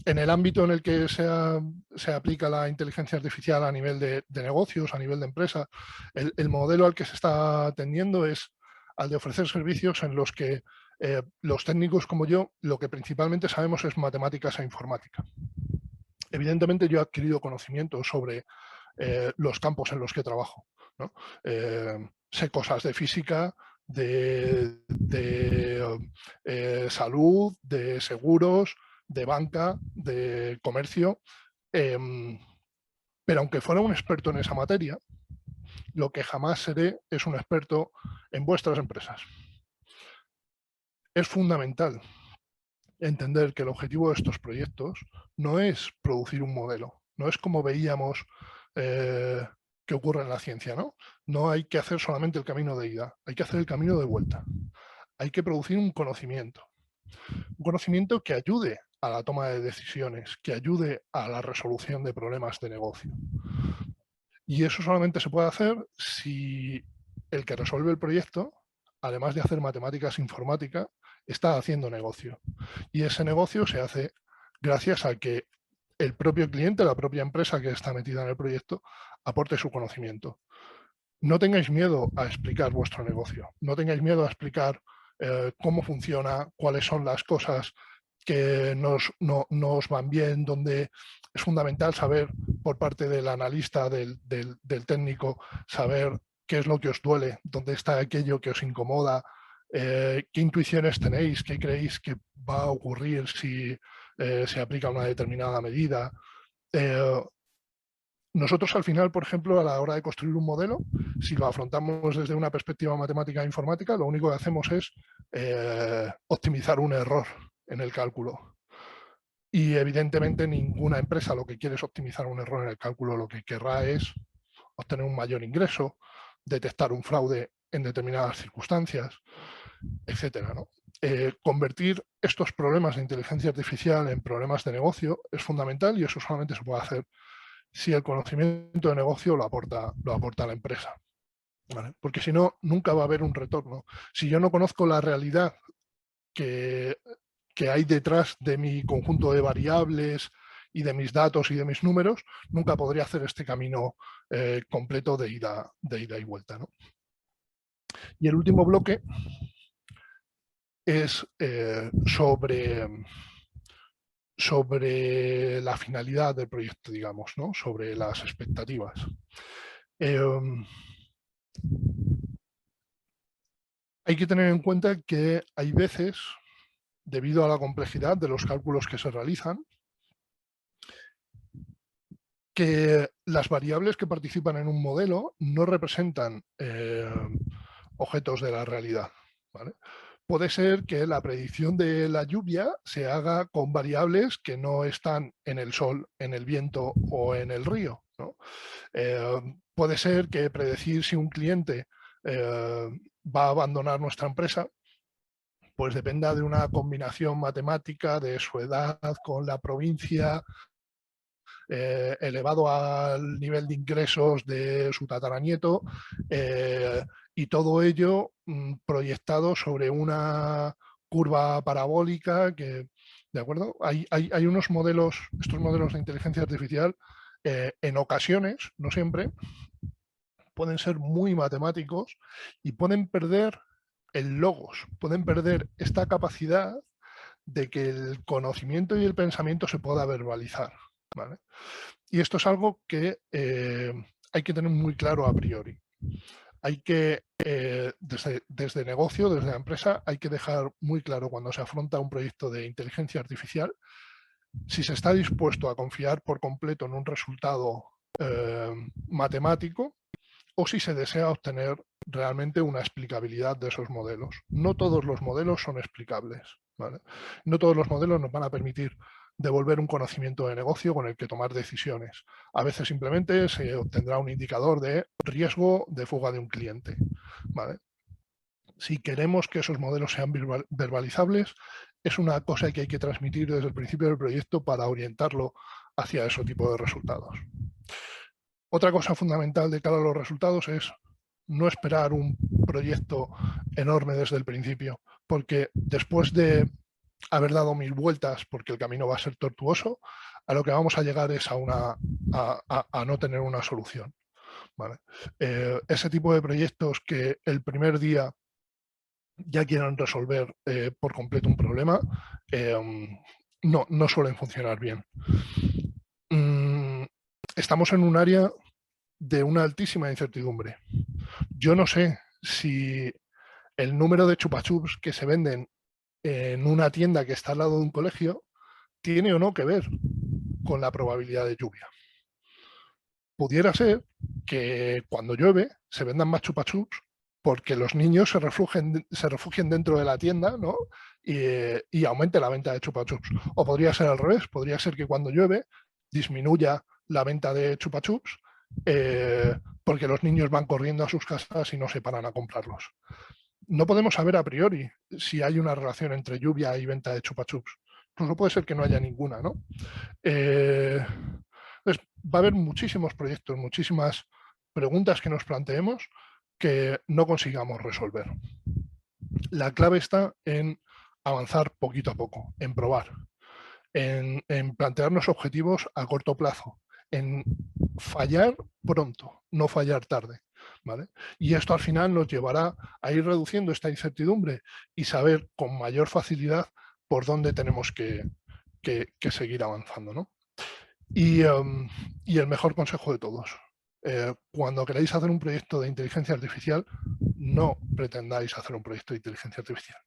el ámbito en el que se aplica la inteligencia artificial a nivel de negocios, a nivel de empresa, el modelo al que se está atendiendo es al de ofrecer servicios en los que los técnicos como yo lo que principalmente sabemos es matemáticas e informática. Evidentemente yo he adquirido conocimiento sobre los campos en los que trabajo, ¿no? Sé cosas de física, de salud, de seguros, de banca, de comercio, pero aunque fuera un experto en esa materia, lo que jamás seré es un experto en vuestras empresas. Es fundamental entender que el objetivo de estos proyectos no es producir un modelo, no es como veíamos que ocurre en la ciencia, ¿no? No hay que hacer solamente el camino de ida, hay que hacer el camino de vuelta. Hay que producir un conocimiento que ayude a la toma de decisiones, que ayude a la resolución de problemas de negocio. Y eso solamente se puede hacer si el que resuelve el proyecto, además de hacer matemáticas informática, está haciendo negocio. Y ese negocio se hace gracias a que el propio cliente, la propia empresa que está metida en el proyecto, aporte su conocimiento. No tengáis miedo a explicar vuestro negocio, no tengáis miedo a explicar cómo funciona, cuáles son las cosas que no os van bien, donde es fundamental saber por parte del analista, del técnico, saber qué es lo que os duele, dónde está aquello que os incomoda, qué intuiciones tenéis, qué creéis que va a ocurrir si se aplica una determinada medida. Nosotros al final, por ejemplo, a la hora de construir un modelo, si lo afrontamos desde una perspectiva matemática e informática, lo único que hacemos es optimizar un error en el cálculo. Y evidentemente ninguna empresa lo que quiere es optimizar un error en el cálculo, lo que querrá es obtener un mayor ingreso, detectar un fraude en determinadas circunstancias, etcétera, ¿no? Convertir estos problemas de inteligencia artificial en problemas de negocio es fundamental y eso solamente se puede hacer si el conocimiento de negocio lo aporta la empresa. ¿Vale? Porque si no, nunca va a haber un retorno. Si yo no conozco la realidad que hay detrás de mi conjunto de variables y de mis datos y de mis números, nunca podría hacer este camino completo de ida y vuelta, ¿no? Y el último bloque es sobre la finalidad del proyecto, digamos, ¿no? Sobre las expectativas. Hay que tener en cuenta que hay veces, debido a la complejidad de los cálculos que se realizan, que las variables que participan en un modelo no representan objetos de la realidad, ¿vale? Puede ser que la predicción de la lluvia se haga con variables que no están en el sol, en el viento o en el río, ¿no? Puede ser que predecir si un cliente va a abandonar nuestra empresa pues dependa de una combinación matemática de su edad con la provincia, elevado al nivel de ingresos de su tataranieto, y todo ello proyectado sobre una curva parabólica que, ¿de acuerdo? Hay unos modelos, estos modelos de inteligencia artificial, en ocasiones, no siempre, pueden ser muy matemáticos y pueden perder el logos, pueden perder esta capacidad de que el conocimiento y el pensamiento se pueda verbalizar, ¿vale? Y esto es algo que hay que tener muy claro a priori. Hay que, desde negocio, desde la empresa, hay que dejar muy claro cuando se afronta un proyecto de inteligencia artificial, si se está dispuesto a confiar por completo en un resultado matemático o si se desea obtener realmente una explicabilidad de esos modelos. No todos los modelos son explicables, ¿vale? No todos los modelos nos van a permitir devolver un conocimiento de negocio con el que tomar decisiones. A veces simplemente se obtendrá un indicador de riesgo de fuga de un cliente, ¿vale? Si queremos que esos modelos sean verbalizables, es una cosa que hay que transmitir desde el principio del proyecto para orientarlo hacia ese tipo de resultados. Otra cosa fundamental de cara a los resultados es no esperar un proyecto enorme desde el principio, porque después de haber dado 1000 vueltas, porque el camino va a ser tortuoso, a lo que vamos a llegar es a no tener una solución, ¿vale? Ese tipo de proyectos que el primer día ya quieran resolver por completo un problema, no suelen funcionar bien. Estamos en un área de una altísima incertidumbre. Yo no sé si el número de chupa chups que se venden en una tienda que está al lado de un colegio tiene o no que ver con la probabilidad de lluvia. Pudiera ser que cuando llueve se vendan más chupa chups porque los niños se refugien dentro de la tienda, ¿no? y aumente la venta de chupa chups. O podría ser al revés, podría ser que cuando llueve disminuya la venta de chupa chups porque los niños van corriendo a sus casas y no se paran a comprarlos. No podemos saber a priori si hay una relación entre lluvia y venta de chupa chups. Incluso puede ser que no haya ninguna, ¿no? Entonces, va a haber muchísimos proyectos, muchísimas preguntas que nos planteemos que no consigamos resolver. La clave está en avanzar poquito a poco, en probar, en plantearnos objetivos a corto plazo, en fallar pronto, no fallar tarde. ¿Vale? Y esto al final nos llevará a ir reduciendo esta incertidumbre y saber con mayor facilidad por dónde tenemos que seguir avanzando, ¿no? Y el mejor consejo de todos, cuando queráis hacer un proyecto de inteligencia artificial, no pretendáis hacer un proyecto de inteligencia artificial.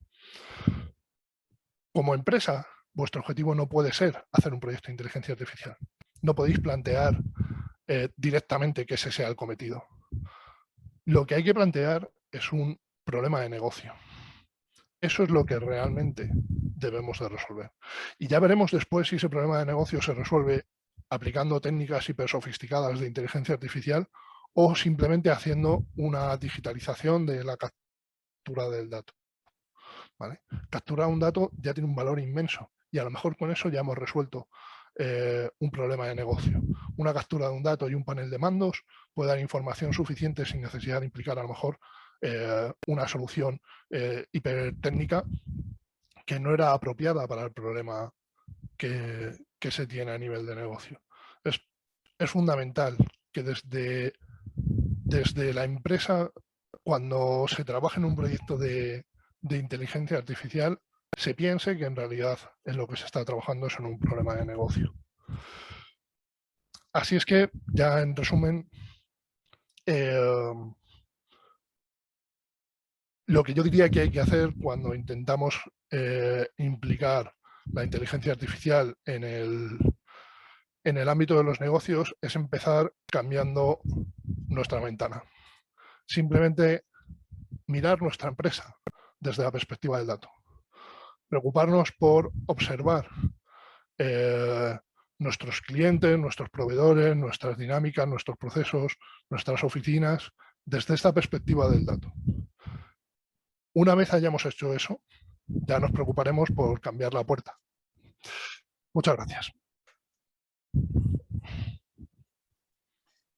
Como empresa, vuestro objetivo no puede ser hacer un proyecto de inteligencia artificial. No podéis plantear directamente que ese sea el cometido. Lo que hay que plantear es un problema de negocio. Eso es lo que realmente debemos de resolver. Y ya veremos después si ese problema de negocio se resuelve aplicando técnicas hiper sofisticadas de inteligencia artificial o simplemente haciendo una digitalización de la captura del dato. ¿Vale? Capturar un dato ya tiene un valor inmenso y a lo mejor con eso ya hemos resuelto un problema de negocio. Una captura de un dato y un panel de mandos puede dar información suficiente sin necesidad de implicar a lo mejor una solución hipertécnica que no era apropiada para el problema que se tiene a nivel de negocio. Es fundamental que desde la empresa, cuando se trabaja en un proyecto de inteligencia artificial, se piense que en realidad en lo que se está trabajando es en un problema de negocio. Así es que, ya en resumen, lo que yo diría que hay que hacer cuando intentamos implicar la inteligencia artificial en el ámbito de los negocios es empezar cambiando nuestra ventana. Simplemente mirar nuestra empresa desde la perspectiva del dato. Preocuparnos por observar nuestros clientes, nuestros proveedores, nuestras dinámicas, nuestros procesos, nuestras oficinas, desde esta perspectiva del dato. Una vez hayamos hecho eso, ya nos preocuparemos por cambiar la puerta. Muchas gracias.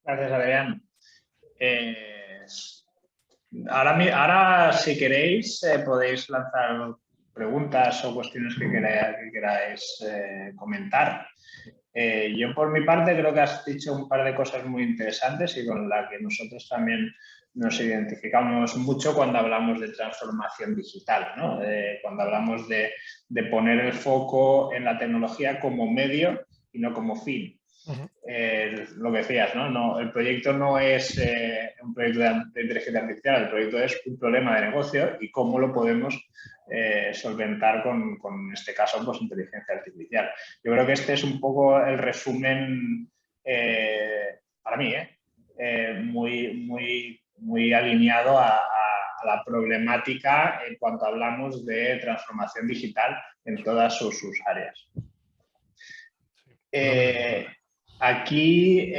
Gracias, Adrián. Ahora, si queréis, podéis lanzar preguntas o cuestiones que queráis comentar. Yo, por mi parte, creo que has dicho un par de cosas muy interesantes y con las que nosotros también nos identificamos mucho cuando hablamos de transformación digital, ¿no? Cuando hablamos de poner el foco en la tecnología como medio y no como fin. Lo que decías, ¿no? El proyecto no es un proyecto de inteligencia artificial, el proyecto es un problema de negocio y cómo lo podemos solventar con, en este caso, pues, inteligencia artificial. Yo creo que este es un poco el resumen, para mí, muy alineado a la problemática en cuanto hablamos de transformación digital en todas sus áreas. Aquí,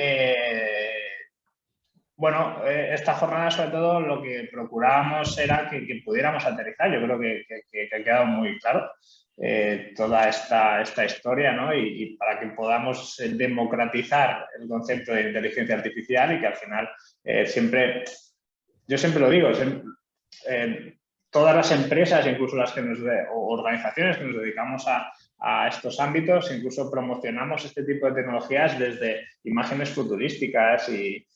bueno, esta jornada sobre todo lo que procurábamos era que pudiéramos aterrizar. Yo creo que ha quedado muy claro toda esta historia, ¿no? Y para que podamos democratizar el concepto de inteligencia artificial y que al final yo siempre lo digo, todas las empresas, incluso las que o organizaciones que nos dedicamos a estos ámbitos, incluso promocionamos este tipo de tecnologías desde imágenes futurísticas y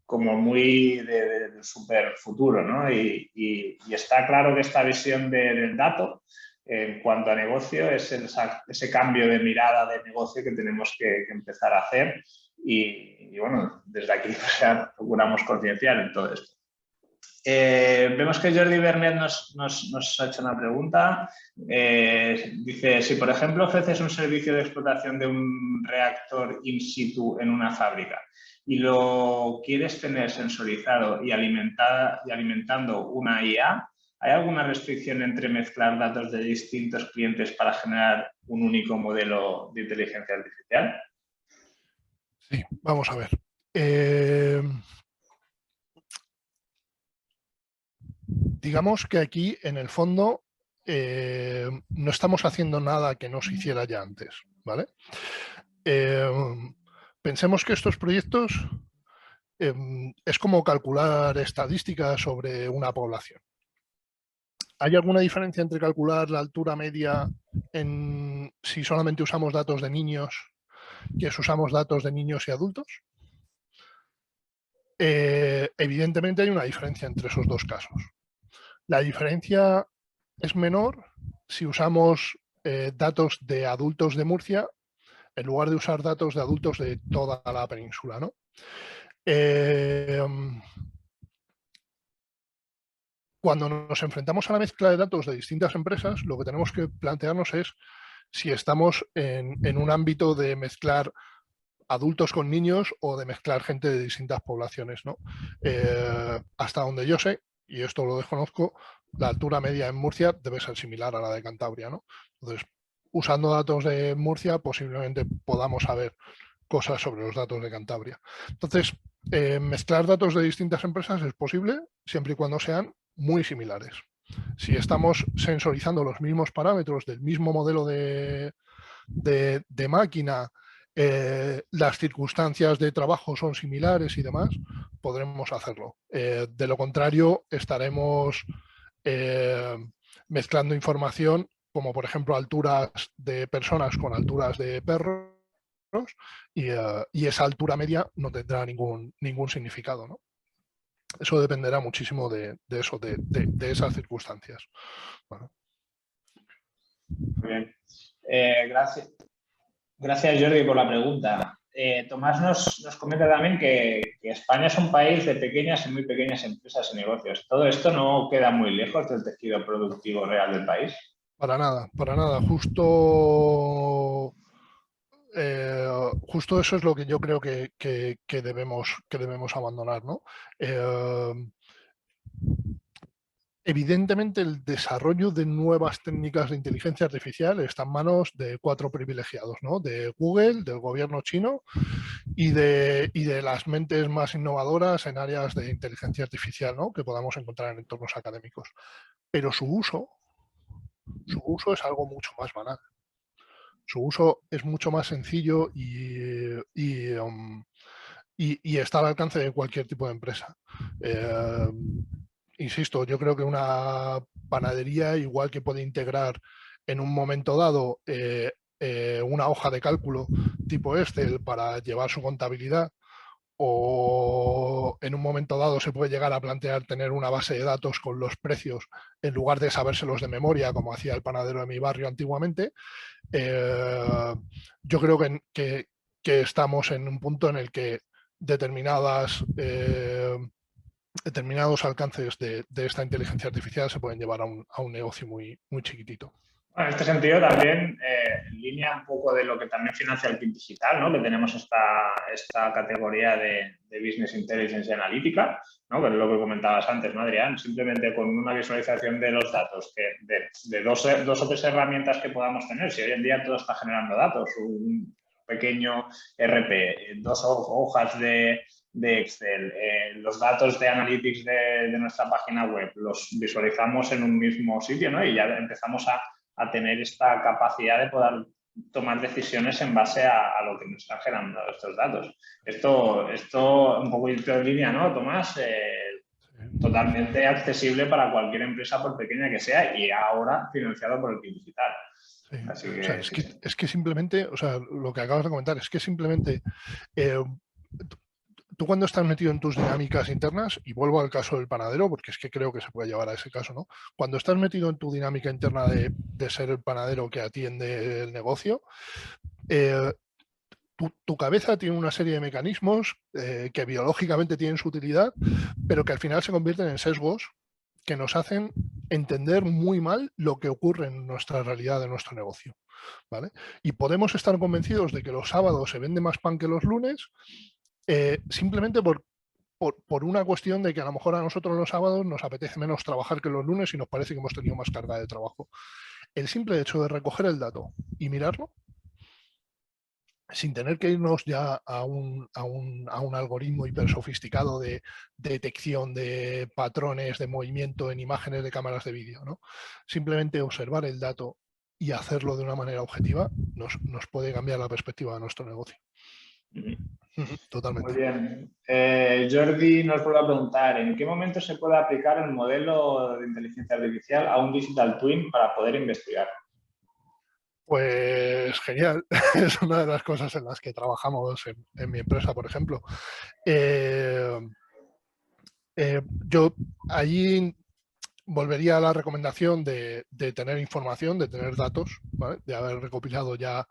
como muy de súper futuro, ¿no? Y está claro que esta visión del dato en cuanto a negocio es ese cambio de mirada de negocio que tenemos que empezar a hacer y bueno, desde aquí procuramos concienciar en todo esto. Vemos que Jordi Bernet nos ha hecho una pregunta. Dice, si por ejemplo ofreces un servicio de explotación de un reactor in situ en una fábrica y lo quieres tener sensorizado y alimentando una IA, ¿hay alguna restricción entre mezclar datos de distintos clientes para generar un único modelo de inteligencia artificial? Sí, vamos a ver. Digamos que aquí, en el fondo, no estamos haciendo nada que no se hiciera ya antes, ¿vale? Pensemos que estos proyectos es como calcular estadísticas sobre una población. ¿Hay alguna diferencia entre calcular la altura media si solamente usamos datos de niños que si usamos datos de niños y adultos? Evidentemente hay una diferencia entre esos dos casos. La diferencia es menor si usamos datos de adultos de Murcia en lugar de usar datos de adultos de toda la península, ¿no? Cuando nos enfrentamos a la mezcla de datos de distintas empresas, lo que tenemos que plantearnos es si estamos en un ámbito de mezclar adultos con niños o de mezclar gente de distintas poblaciones, ¿no? Hasta donde yo sé, y esto lo desconozco, la altura media en Murcia debe ser similar a la de Cantabria, ¿no? Entonces, usando datos de Murcia, posiblemente podamos saber cosas sobre los datos de Cantabria. Entonces, mezclar datos de distintas empresas es posible siempre y cuando sean muy similares. Si estamos sensorizando los mismos parámetros del mismo modelo de máquina, las circunstancias de trabajo son similares y demás, podremos hacerlo. De lo contrario, estaremos mezclando información como por ejemplo alturas de personas con alturas de perros y esa altura media no tendrá ningún significado, ¿no? Eso dependerá muchísimo de eso, de esas circunstancias. Bueno. Muy bien. Gracias, Jordi, por la pregunta. Tomás nos comenta también que España es un país de pequeñas y muy pequeñas empresas y negocios. ¿Todo esto no queda muy lejos del tejido productivo real del país? Para nada, para nada. Justo eso es lo que yo creo que debemos abandonar, ¿no? Evidentemente, el desarrollo de nuevas técnicas de inteligencia artificial está en manos de 4 privilegiados, ¿no? De Google, del gobierno chino y de las mentes más innovadoras en áreas de inteligencia artificial, ¿no? Que podamos encontrar en entornos académicos. Pero su uso es algo mucho más banal. Su uso es mucho más sencillo y está al alcance de cualquier tipo de empresa. Insisto, yo creo que una panadería, igual que puede integrar en un momento dado una hoja de cálculo tipo Excel para llevar su contabilidad, o en un momento dado se puede llegar a plantear tener una base de datos con los precios en lugar de sabérselos de memoria, como hacía el panadero de mi barrio antiguamente. Yo creo que estamos en un punto en el que determinados alcances de esta inteligencia artificial se pueden llevar a un negocio muy, muy chiquitito. Bueno, en este sentido también, en línea un poco de lo que también financia el PIB digital, ¿no? Que tenemos esta categoría de Business Intelligence y Analítica, ¿no? Que es lo que comentabas antes, ¿no, Adrián? Simplemente con una visualización de los datos, de dos o tres herramientas que podamos tener. Si hoy en día todo está generando datos, un pequeño RP, 2 hojas de Excel, los datos de Analytics de nuestra página web, los visualizamos en un mismo sitio, ¿no? Y ya empezamos a tener esta capacidad de poder tomar decisiones en base a lo que nos están generando estos datos. Esto un poco en línea, ¿no, Tomás? Totalmente accesible para cualquier empresa, por pequeña que sea, y ahora financiado por el PIB digital. Sí. Así que, O sea, es que simplemente, o sea, lo que acabas de comentar, es que simplemente tú cuando estás metido en tus dinámicas internas, y vuelvo al caso del panadero, porque es que creo que se puede llevar a ese caso, ¿no? Cuando estás metido en tu dinámica interna de ser el panadero que atiende el negocio, tu cabeza tiene una serie de mecanismos que biológicamente tienen su utilidad, pero que al final se convierten en sesgos que nos hacen entender muy mal lo que ocurre en nuestra realidad de nuestro negocio, ¿vale? Y podemos estar convencidos de que los sábados se vende más pan que los lunes, simplemente por una cuestión de que a lo mejor a nosotros los sábados nos apetece menos trabajar que los lunes y nos parece que hemos tenido más carga de trabajo. El simple hecho de recoger el dato y mirarlo sin tener que irnos ya a un algoritmo hiper sofisticado de detección de patrones de movimiento en imágenes de cámaras de vídeo, ¿no? Simplemente observar el dato y hacerlo de una manera objetiva nos puede cambiar la perspectiva de nuestro negocio. Totalmente. Muy bien. Jordi nos vuelve a preguntar, ¿en qué momento se puede aplicar el modelo de inteligencia artificial a un digital twin para poder investigar? Pues genial, es una de las cosas en las que trabajamos en mi empresa, por ejemplo. Yo allí volvería a la recomendación de tener información, de tener datos, ¿vale? De haber recopilado ya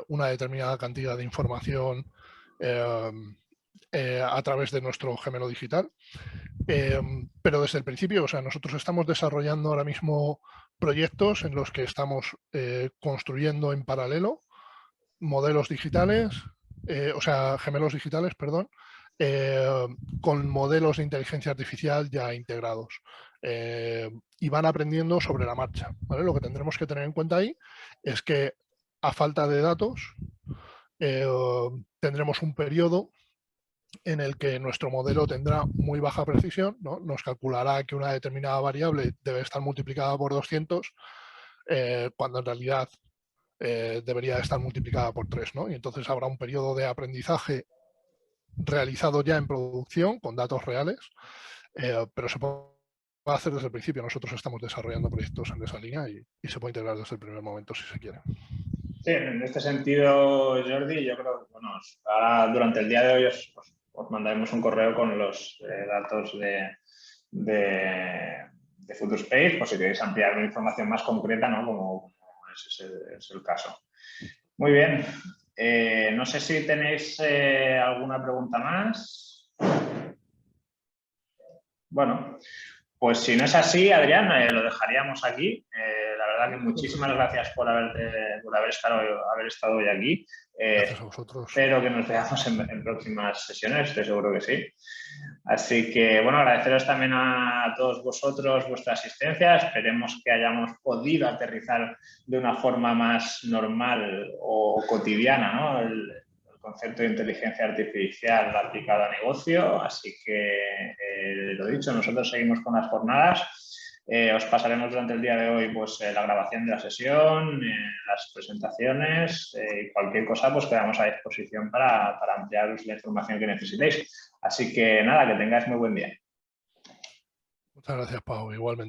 una determinada cantidad de información a través de nuestro gemelo digital. Pero desde el principio, o sea, nosotros estamos desarrollando ahora mismo proyectos en los que estamos construyendo en paralelo modelos digitales, o sea, gemelos digitales, perdón, con modelos de inteligencia artificial ya integrados. Y van aprendiendo sobre la marcha, ¿vale? Lo que tendremos que tener en cuenta ahí es que a falta de datos tendremos un periodo en el que nuestro modelo tendrá muy baja precisión, ¿no? Nos calculará que una determinada variable debe estar multiplicada por 200, cuando en realidad debería estar multiplicada por 3, ¿no? Y entonces habrá un periodo de aprendizaje realizado ya en producción con datos reales, pero se puede hacer desde el principio. Nosotros estamos desarrollando proyectos en esa línea y se puede integrar desde el primer momento si se quiere. Sí, en este sentido, Jordi, yo creo que bueno, ahora durante el día de hoy os mandaremos un correo con los datos de Futurespace, por si queréis ampliar una información más concreta, ¿no? Como ese es el caso. Muy bien. No sé si tenéis alguna pregunta más. Bueno, pues si no es así, Adrián, lo dejaríamos aquí. La verdad que muchísimas gracias por haber estado hoy aquí. Gracias a vosotros. Espero que nos veamos en próximas sesiones, estoy seguro que sí. Así que, bueno, agradeceros también a todos vosotros vuestra asistencia. Esperemos que hayamos podido aterrizar de una forma más normal o cotidiana, ¿no? El concepto de inteligencia artificial aplicado a negocio. Así que, lo dicho, nosotros seguimos con las jornadas. Os pasaremos durante el día de hoy pues, la grabación de la sesión, las presentaciones, cualquier cosa, pues quedamos a disposición para ampliaros la información que necesitéis. Así que nada, que tengáis muy buen día. Muchas gracias, Pau, igualmente.